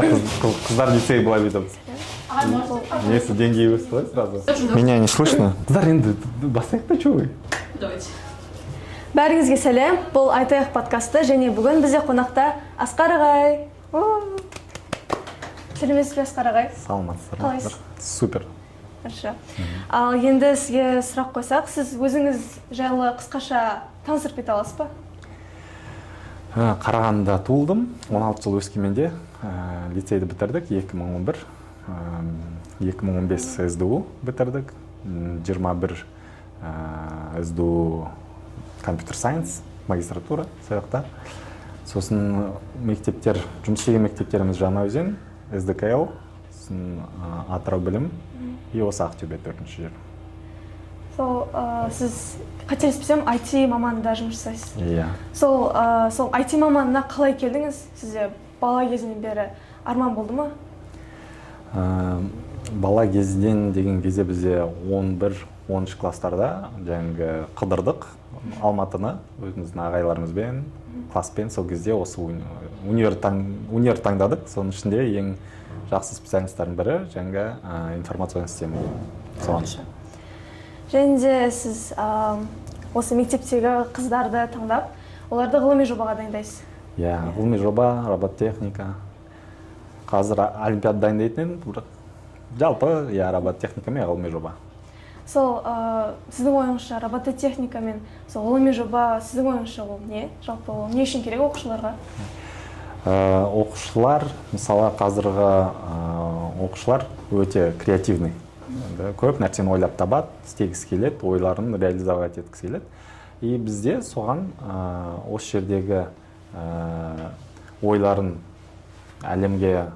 Қыздар лицей былай бүйтіп. Несі деңгейі өсті ғой сразу. Меня не слышно? Қыздар енді бастайық па, чё вы? Давайте. Бәріңізге сәлем. Бұл Айтайық подкасты және бүгін бізде қонақта Асқар ағай. Сәлеметсіз бе, Асқар ағай? Саламатсыздар. Қалайсыз? Супер. Хорошо. Ал енді сізге сұрақ қойсақ, сіз өзіңіз жайлы қысқаша таныстырып кете аласыз ба? Қарағандыда туылдым, 16 жыл Өскеменде лицейді бітірдік, 2011. 2015 СДУ бітірдік, 21 СДУ компьютер сайенс, магистратура саяқта. Сосын мектептер, жұмыс істеген мектептеріміз Жаңаөзен, СДКЛ, Атырау білім, и осы Ақтөбе 4-ші жер. Сол, сіз қателеспесем IT маманында жұмыс жасайсыз. Иә. Сол IT маманына қалай келдіңіз? Сізде бала кезінен бері арман болды ма? Бала кезден деген кезде бізде 11-10 класстарда жаңағы қыдырдық Алматыны өзіміздің ағайларымызбен, класспен. Сол кезде осы универ таңдадық. Соның ішінде ең жақсы специалисттардың бірі жаңағы информационный система. Және де сіз осы мектептегі қыздарды таңдап, оларды ғылыми жобаға дайындайсыз. Иә, ғылыми жоба, робототехника. Қазір олимпиада дайындайтын, жалпы робототехника мен ғылыми жоба. Сол сіздің ойыңызша робототехника мен сол ғылыми жоба сіздің ойыңызша ол не? Жалпы ол не үшін керек оқушыларға? Оқушылар, мысалы қазіргі оқушылар өте креативный. Көп нәрсені ойлап табады, істегісі келеді, ойларын реализовать еткісі келеді. И бізде соған осы жердегі ойларын әлемге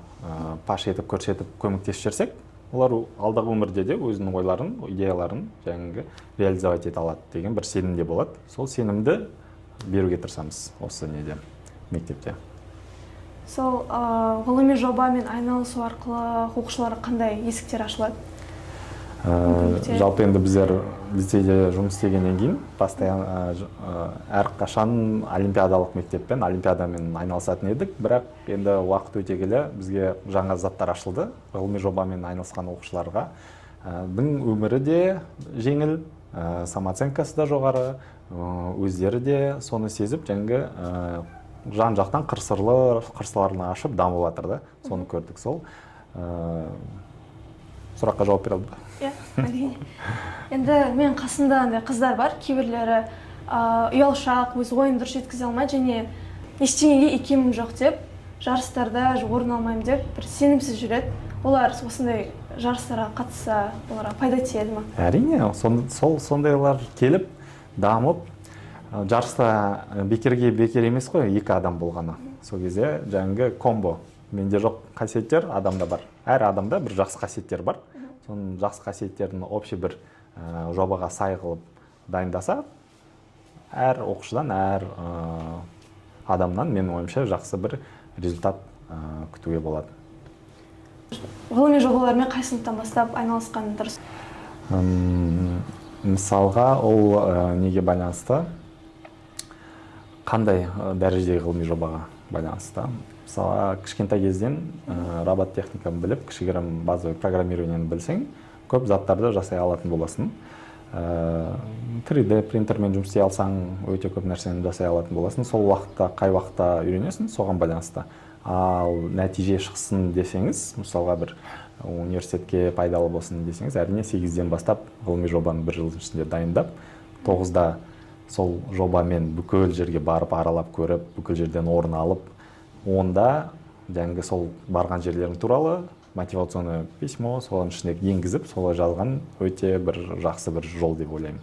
паш етіп, көрсетіп, көмектесіп жүрсек, олар алдағы өмірде де өзінің ойларын, идеяларын жаңағы реализовать ете алады деген бір сенімде болады. Сол сенімді беруге тырысамыз осы неде, мектепте. Сол ғылыми жобамен айналысу арқылы оқушыларға қандай есіктер ашылады? Жалпы енді біздер лицейде жұмыс істегеннен кейін әрқашан олимпиадалық мектеппен, олимпиадамен айналысатын едік, бірақ енді уақыт өте келе бізге жаңа заттар ашылды. Ғылыми жобамен айналысқан оқушыларға өмірі де жеңіл, самооценкасы да жоғары, өздері де соны сезіп, жаңағы жан-жақтан қыр-сырларын ашып дамып жатыр да, соны көрдік. Сол сұраққа жауап бере алдым. Иә, әрине. Енді мен қасымда қыздар бар, кейбірлері ұялшақ, өз ойын дұрыс жеткізе алмайды және ештеңеге икемім жоқ деп, жарыстарда орын алмаймын деп, бір сенімсіз жүреді. Олар осындай жарыстарға қатысса, оларға пайда тиеді ме? Әрине, сондайлар келіп, дамып, жарыста бекер емес қой, екі адам болғаны. Сол кезде жаңағы комбо. Менде жоқ қасиеттер адамда бар. Әр адамда бір жақсы қасиеттер бар. Соның жақсы қасиеттерін общий бір жобаға сай қылып дайындаса, әр оқушыдан, әр адамнан менің ойымша жақсы бір результат күтуге болады. Ғылыми жобалармен қай сыныптан бастап айналысқан дұрыс? Мысалға, ол неге байланысты? Қандай дәрежедегі ғылыми жобаға байланысты? Мысалы, кішкентай кезден робототехниканы біліп, кішігірім базовый программированияны білсең, көп заттарды жасай алатын боласың. 3D принтермен жұмыс істей алсаң, өте көп нәрсені жасай алатын боласың. Сол уақытта, қай уақытта үйренесің, соған байланысты. Ал нәтиже шықсын десеңіз, мысалға бір университетке пайдалы болсын десеңіз, әрине 8-ден бастап ғылыми жобаны бір жыл ішінде дайындап, 9-да сол жобамен бүкіл жерге барып, аралап көріп, бүкіл жерден орын алып, онда жаңағы сол барған жерлерің туралы мотивационный письмо солардың ішіне енгізіп, солай жазған өте бір жақсы бір жол деп ойлаймын.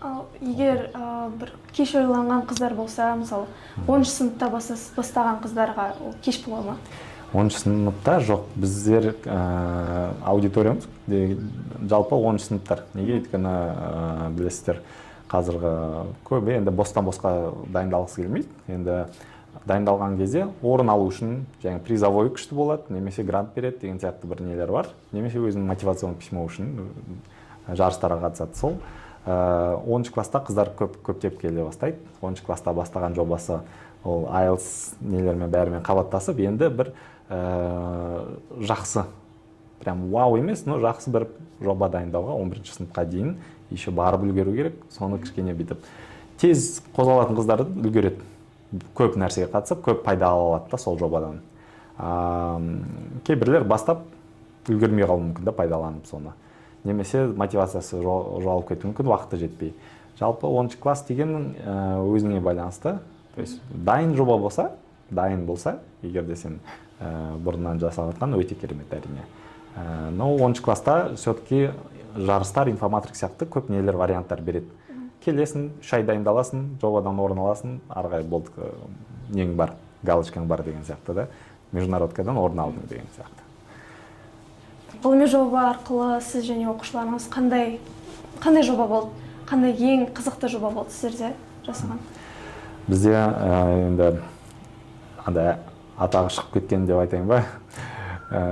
Ал егер бір кеш ойланған қыздар болса, мысалы 10-шы сыныпта бастаған қыздарға ол кеш бола ма? 10-шы сыныпта жоқ, біздер аудиториямыз жалпы 10-шы сыныптар. Неге өйткені білесіздер, қазіргі көбі енді бостан-босқа дайындалғысы келмейді. Енді дайындалған кезде орын алу үшін жаңа призовой күшті болады, немесе грант береді деген сияқты бір нелер бар, немесе өзінің мотивационный письмо үшін жарыстарға қатысады. Сол 10 класста қыздар көптеп келе бастайды. 10 класста бастаған жобасы ол IELTS нелермен бәрімен қабаттасып, енді бір жақсы, прям вау емес, но жақсы бір жоба дайындауға 11 сыныпқа дейін еще барып үлгеру керек. Соны кішкене бүйтіп тез қозғалатын қыздар үлгереді. Көп нәрсеге қатысып, көп пайда ала алады да сол жобадан. Кейбірлер бастап үлгермей қалуы мүмкін да пайдаланып соны. Немесе мотивациясы жоғалып кетуі мүмкін, уақыты жетпей. Жалпы 10 класс деген өзіңе байланысты. То есть дайын жоба болса, дайын болса, егер де сен бұрыннан жасап жатқан өте керемет әрине. Но 10 класста все-таки жарыстар, инфоматрик сияқты көп нелер, варианттар береді. Келесің, 3 ай дайындаласың, жобадан орын аласың, арғай болды, нең бар, галочкаң бар деген сияқты да. Международкадан орын алдың деген сияқты. Ғылыми жоба арқылы сіз және оқушыларыңыз қандай жоба болды? Қандай ең қызықты жоба болды сіздерде жасаған? Бізде енді атағы шығып кеткен деп айтайын ба,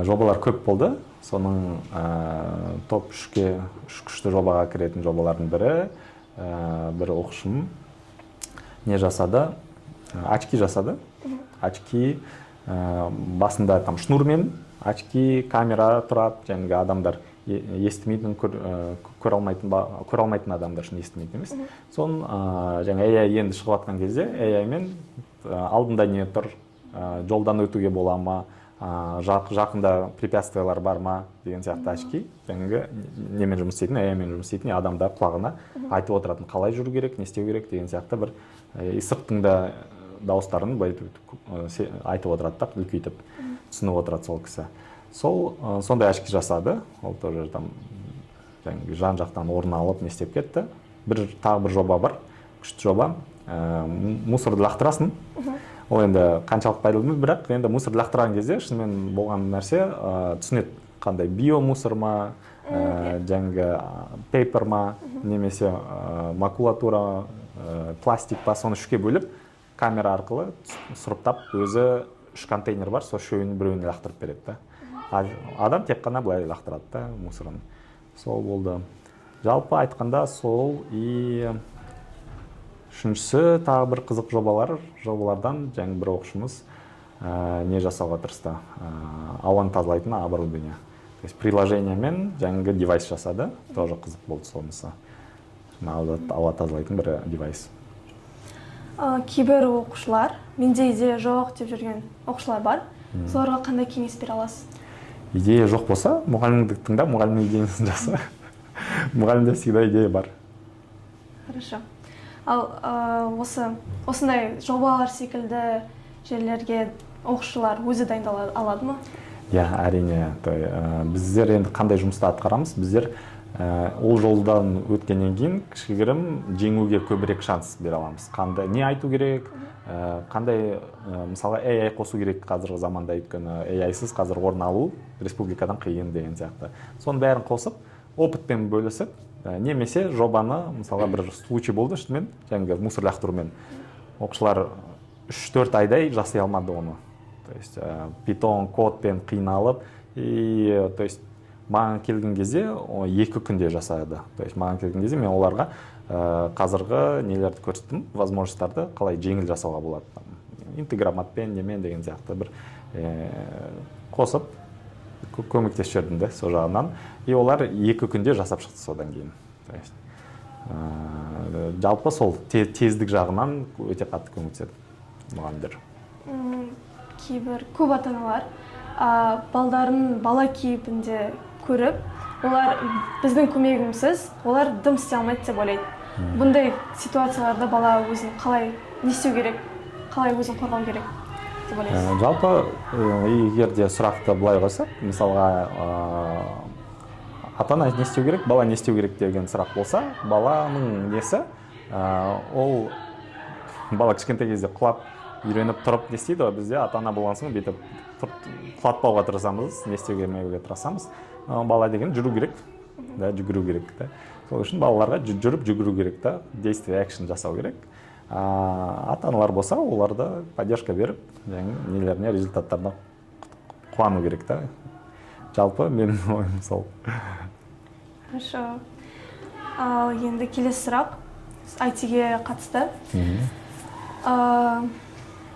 жобалар көп болды. Соның топ 3-ке, 3 күшті жобаға кіретін жобалардың бірі, бір оқушым не жасады, очки жасады. Очки басында там шнурмен, очки, камера тұрады, жаңағы адамдар естімейтін, көре алмайтын адамдар үшін естімейтін емес. Сон жаңа AI енді шығып жатқан кезде AI мен алдында не тұр, жолдан өтуге бола ма, жақында препятствиялар бар ма деген сияқты очки, жаңағы немен жұмыс істейтін, AI мен жұмыс істейтін адамдар құлағына айтып отыратын, қалай жүру керек, не істеу керек деген сияқты бір сырттың да дауыстарын айтып отырады да, үлкейтіп түсініп отырады сол кісі. Сондай очки жасады. Ол тоже там жан жақтан орын алып не істеп кетті. Тағы бір жоба бар, күшті жоба. Мусорды лақтырасың. Ол енді қаншалық пайдалы, бірақ енді мусорды лақтырған кезде шынымен болған нәрсе түсінеді, қандай биомусор ма, жаңағы пейпер ма, немесе макулатура, пластик па, соны 3-ке бөліп, камера арқылы сұрыптап, өзі 3 контейнер бар, сол 3-ін біреуіне лақтырып береді да. Адам тек қана былай лақтырады да мусорын. Сол болды. Жалпы айтқанда сол и үшіншісі тағы бір қызық жобалардан жаңағы бір оқушымыз не жасауға тырысты. Ауаны тазалайтын оборудование. То есть приложениемен жаңағы девайс жасады. Тоже қызық болды сонысы. Ауа тазалайтын бір девайс. Кейбір оқушылар, менде идея жоқ деп жүрген оқушылар бар. Соларға қандай кеңес бере аласыз? Идея жоқ болса, мұғалімдік тыңда, мұғалімнің идеясын жаса. Мұғалімде всегда идея бар. Хорошо. Ал осындай жобалар секілді жерлерге оқушылар өзі дайындала алады ма? Иә, әрине. Біздер енді қандай жұмысты атқарамыз? Біздер ол жолдан өткеннен кейін кішігірім жеңуге көбірек шанс бере аламыз. Қандай не айту керек, қандай мысалы AI қосу керек қазіргі заманда, өйткені AI-сыз қазір орын алу республикадан қиын деген сияқты. Соның бәрін қосып, опытпен бөлісіп, немесе жобаны мысалға бір случай болды шынымен, жаңағы мусор лақтырумен. Оқушылар 3-4 айдай жасай алмады оны. То есть Python кодпен қиналып, то есть маған келген кезде 2 күнде жасады. То есть маған келген кезде мен оларға қазіргі нелерді көрсеттім, возможностьтарды қалай жеңіл жасауға болады. Интеграматпен, немен деген сияқты бір қосып көмектесіп жібердім де сол жағынан. И олар 2 күнде жасап шықты содан кейін. Жалпы сол тездік жағынан өте қатты көмектеседі мұғалімдер. Кейбір көп ата-аналар балдарын бала кейпінде көріп, олар біздің көмегімізсіз, олар дым істей алмайды деп ойлайды. Бұндай ситуацияларда бала өзін қалай не істеу керек, қалай өзін қорғау керек деп ойлайсыз? Жалпы егер де сұрақты былай қойсақ, мысалға ата-ана не істеу керек, бала не істеу керек деген сұрақ болса, баланың несі, ол бала кішкентай кезде құлап үйреніп тұрып не істейді, бізде ата-ана болған соң бүйтіп құлатпауға тырысамыз, не істеу кермеуге тырысамыз. Бала деген жүру керек, жүгіру керек. Сол үшін балаларға жүріп жүгіру керек, действие, экшн жасау керек. Ата-аналар болса, оларды поддержка беріп, нелеріне, результаттарына қуану керек. Жалпы менің ойым сол. Хорошо. Ал енді келесі сұрақ IT-ге қатысты.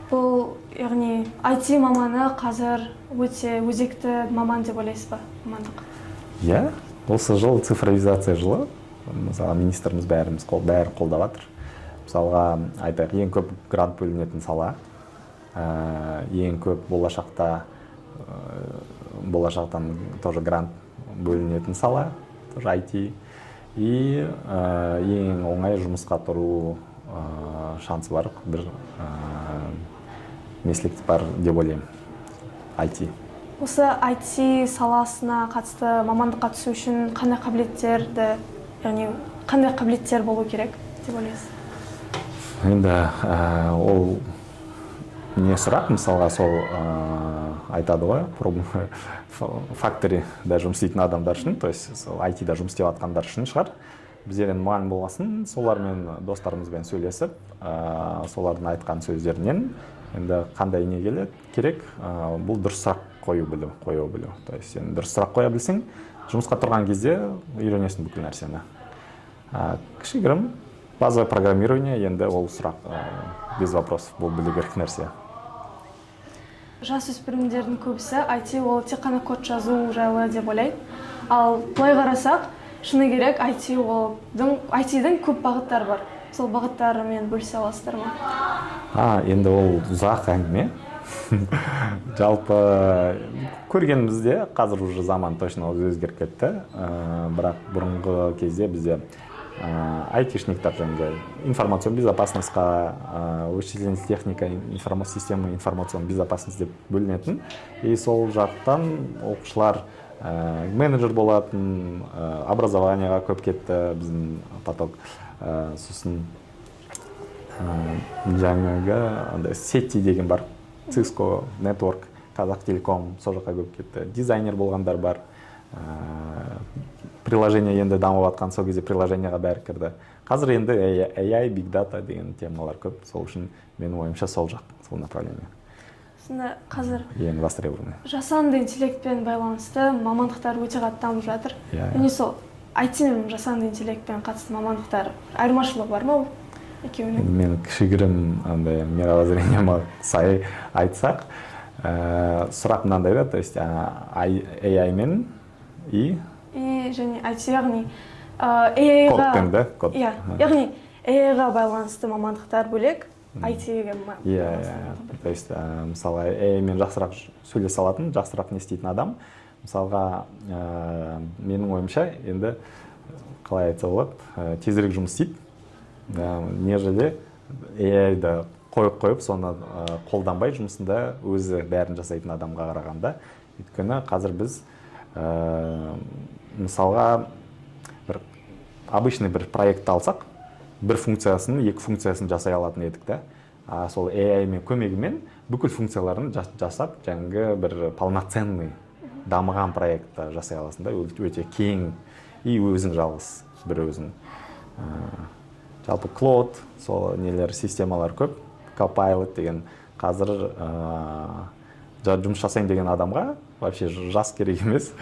Бұл яғни IT маманы қазір өте өзекті маман деп ойлайсыз ба, мамандық? Иә, осы жыл цифровизация жылы. Мысалы, министріміз бәрі қолдап жатыр. Мысалға, айтайық, ең көп грант бөлінетін сала, ең көп болашақтан тоже грант бөлінетін сала, тоже IT. И ең оңай жұмысқа тұру шансы бар бір меслек бар деп ойлаймын, IT. Осы IT саласына қатысты мамандыққа түсу үшін қандай қабілеттер болу керек деп ойлайсыз? Енді ол не сұрақ, мысалға сол айтады ғой, факторида жұмыс істейтін адамдар үшін, то есть IT-да жұмыс істеп жатқандар үшін шығар. Біздер енді мұғалім болғасын, солармен достарымызбен сөйлесіп, солардың айтқан сөздерінен енді қандай не керек, бұл дұрыс сұрақ қою білу. То есть сен дұрыс сұрақ қоя білсең, жұмысқа тұрған кезде үйренесің бүкіл нәрсені. Кішігірім базовое программирование, енді ол сұрақ без вопросов бұл білу керек нәрсе. Жасөспірімдердің көбісі IT ол тек қана код жазу жайлы деп ойлайды. Ал былай қарасақ, шыны керек IT-дің көп бағыттары бар. Сол бағыттарымен бөлісе аласыздар ма? Енді ол ұзақ әңгіме. Жалпы көргенімізде қазір уже заман точно өзгеріп кетті. Бірақ бұрынғы кезде бізде айтишниктер жаңағы информацион безопасностьқа, вычислительная техника, система информацион безопасность деп бөлінетін. И сол жақтан оқушылар менеджер болатын, образованияға көп кетті біздің поток. Сосын жаңағы сети деген бар, Cisco, Network, Қазақтелеком, сол жаққа көп кетті. Дизайнер болғандар бар. Приложение енді дамып жатқан, сол кезде приложенияға бәрі кірді. Қазір енді AI, Big Data деген темалар көп. Сол үшін менің ойымша сол направление. Сонда қазір ең востребованный. Жасанды интеллектпен байланысты мамандықтар өте қатты дамып жатыр. Және сол IT мен жасанды интеллектпен қатысты мамандықтар айырмашылығы бар ма екеуінің? Мен кішігірім мировоззрениеме сай айтсақ, сұрақ мынандай да, то есть AI мен және IT, яғни яғни AI-ға байланысты мамандықтар бөлек, IT-ге то есть мысалы AI-мен жақсырақ сөйлесе алатын, жақсырақ не істейтін адам, мысалға менің ойымша енді қалай айтса болады, тезірек жұмыс істейді, нежели AI-ді қойып соны қолданбай жұмысында өзі бәрін жасайтын адамға қарағанда. Өйткені қазір біз мысалға обычный бір проектті алсақ, бір функциясын, екі функциясын жасай алатын едік та. Сол AI-мен көмегімен бүкіл функцияларын жасап, жаңағы бір полноценный дамыған проектті жасай аласың да, өте кең и өзің жалғыз, бір өзің. Жалпы Claude, сол нелер системалар көп, Copilot деген қазір жұмыс жасайын деген адамға вообще жас керек емес,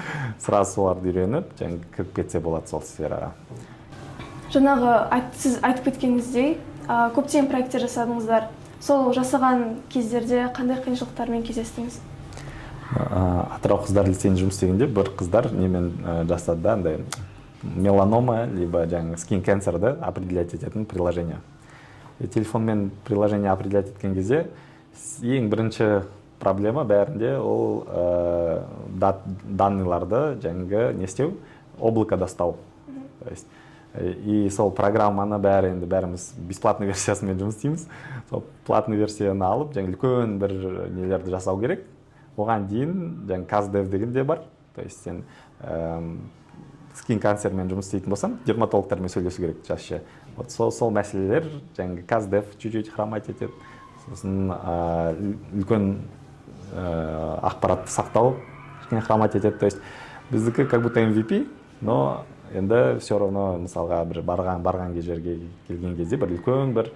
сразу соларды үйреніп, кіріп кетсе болады сол сфераға. Жаңағы сіз айтып кеткеніңіздей, көптеген проекттер жасадыңыздар. Сол жасаған кездерде қандай қиыншылықтармен кездестіңіз? Атырау қыздар лицейінде жұмыс істегенде бір қыздар немен жасады да, андай меланома, либо жаңағы скин канцерді определять ететін приложение. Телефонмен приложение определять еткен кезде ең бірінші проблема бәрінде ол данныйларды жаңағы не істеу, облакада ұстау. И сол программаны бәріміз бесплатный версиясымен жұмыс істейміз. Сол платный версияны алып, жаңағы үлкен бір нелерді жасау керек. Оған дейін жаңағы CastDev деген де бар. То есть сен скин канцермен жұмыс істейтін болсаң, дерматологтармен сөйлесу керек жасша. Сол мәселелер жаңағы CastDev чуть-чуть хромать етеді. Сосын үлкен ақпаратты сақтау хромать етеді. То есть біздікі как будто MVP, но енді все равно мысалға бір барған жерге келген кезде бір үлкен бір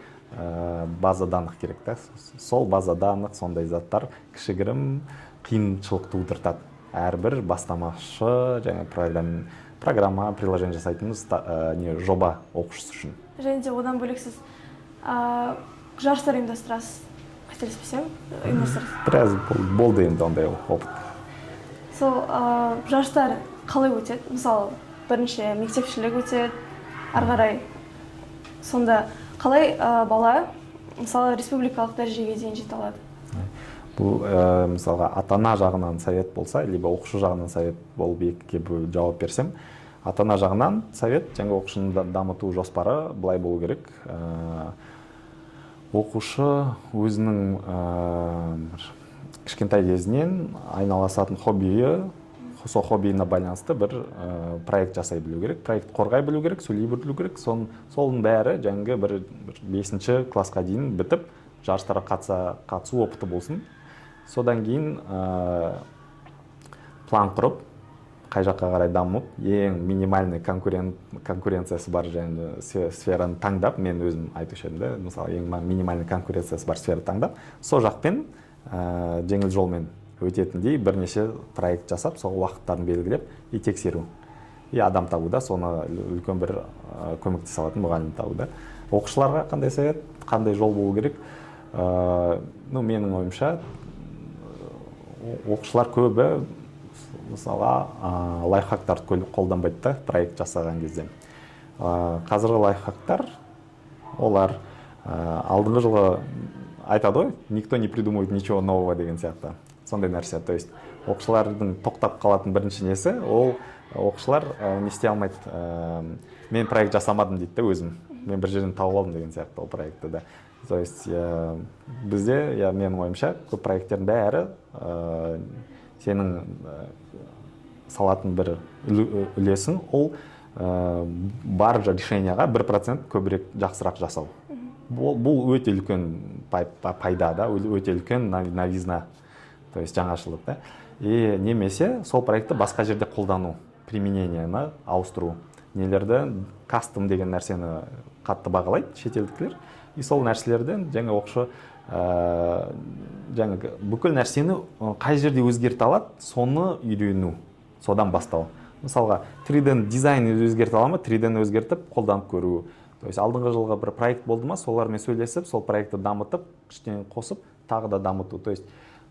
база данных керек та. Сол база данных, сондай заттар кішігірім қиыншылық тудыртады. Әрбір бастамашы жаңа программа, приложение жасайтынымыз жоба оқушысы үшін. Және де одан бөлек сіз жарыстар ұйымдастырасыз. қателеспесем ұйымдастырасыз. Біраз болды енді ондай опыт. Сол жарыстар қалай өтеді? Мысалы, бірінші мектепшілік өтеді, ары қарай сонда қалай бала мысалы республикалық дәрежеге дейін жете алады? Бұл мысалға ата-ана жағынан совет болса, либо оқушы жағынан совет болып екіге жауап берсем, ата-ана жағынан совет жаңа оқушыны дамыту жоспары былай болу керек. Оқушы өзінің кішкентай кезінен айналысатын хоббиі, сол хоббиіне байланысты бір проект жасай білу керек, проект қорғай білу керек, сөйлей білу керек. Солың бәрі жаңағы бір 5-ші классқа дейін бітіп, жарыстарға қатысу опыты болсын. Содан кейін план құрып, қай жаққа қарай дамып, ең минимальный конкуренциясы бар және сфераны таңдап, мен өзім айтушы едім, мысалы ең минимальный конкуренциясы бар сфера таңдап, сол жақпен жеңіл жолмен өтетіндей бірнеше проект жасап, сол уақыттарын белгілеп и тексеру. И адам табуда, соны үлкен бір көмектесе алатын мұғалім табуда. Оқушыларға қандай совет, қандай жол болу керек? Менің ойымша, оқушылар көбі мысалға лайфхактарды қолданбайды да проект жасаған кезде. Қазіргі лайфхактар, олар алдыңғы жылы айтады ғой, никто не придумывает ничего нового деген сияқты. Сондай нәрсе. То есть оқушылардың тоқтап қалатын бірінші несі, ол оқушылар не істей алмайды. Мен проект жасамадым дейді да өзім. Мен бір жерден тауып алдым деген сияқты ол проектті да. То есть бізде, менің ойымша, көп проекттердің бәрі сенің салатын бір үлесің, ол бар решенияға 1% көбірек жақсырақ жасау. Бұл өте үлкен пайда да, өте үлкен новизна, то есть жаңашылдық да. И немесе сол проектті басқа жерде қолдану, применениені ауыстыру. Нелерді кастом деген нәрсені қатты бағалайды шетелдіктер. И сол нәрселерден жаңа оқушы жаңа бүкіл нәрсені қай жерде өзгерте алады, соны үйрену, содан бастау. Мысалға 3D дизайны өзгерте ала ма, 3D өзгертіп қолданып көру. То есть алдыңғы жылғы бір проект болды ма, солармен сөйлесіп, сол проектті дамытып, кішкене қосып, тағы да дамыту. То есть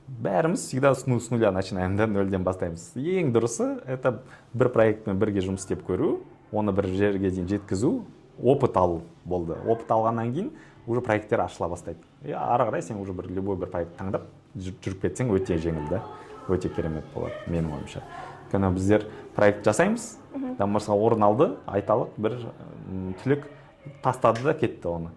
бәріміз всегда с нуля начинаем, да, нөлден бастаймыз. Ең дұрысы, это бір проектпен бірге жұмыс істеп көру, оны бір жерге дейін жеткізу, опыт алу болды. Опыт алғаннан кейін уже проекттер ашыла бастайды. Ары қарай сен уже бір любой бір проект таңдап жүріп кетсең өте жеңіл да, өте керемет болады, менің ойымша. Өйткені біздер проект жасаймыз, мысалға орын алды, айталық бір түлек тастады да кетті оны.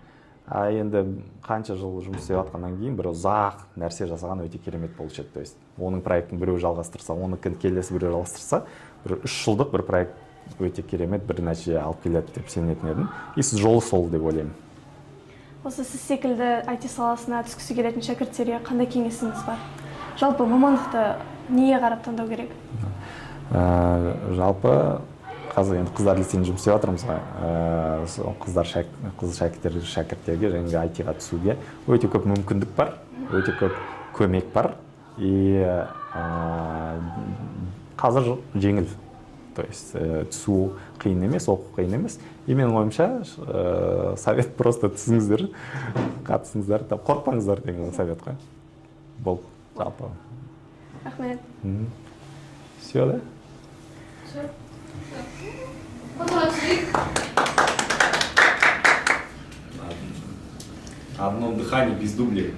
Енді қанша жыл жұмыс істеп жатқаннан кейін бір ұзақ нәрсе жасаған өте керемет болушы еді. То есть оның проектін біреу жалғастырса, оны келесі біреу жалғастырса, бір 3 жылдық бір проект өте керемет бір нәтиже алып келеді деп сенетін едім. И сіз жолы сол деп ойлаймын. Осы сіз секілді IT саласына түскісі келетін шәкірттерге қандай кеңесіңіз бар? Жалпы мамандықты неге қарап таңдау керек? Жалпы қазір енді қыздар лицейінде жұмыс істеп жатырмыз ғой. Шәкірттерге және IT-ға түсуге өте көп мүмкіндік бар, өте көп көмек бар. И қазір жеңіл. То есть түсу қиын емес, оқу қиын емес. И менің ойымша совет просто түсіңіздер, қатысыңыздар, қорықпаңыздар деген совет қой. Бұл жалпы. Рахмет. Все, да? Все. Фотографик. Одно дыхание без дублей.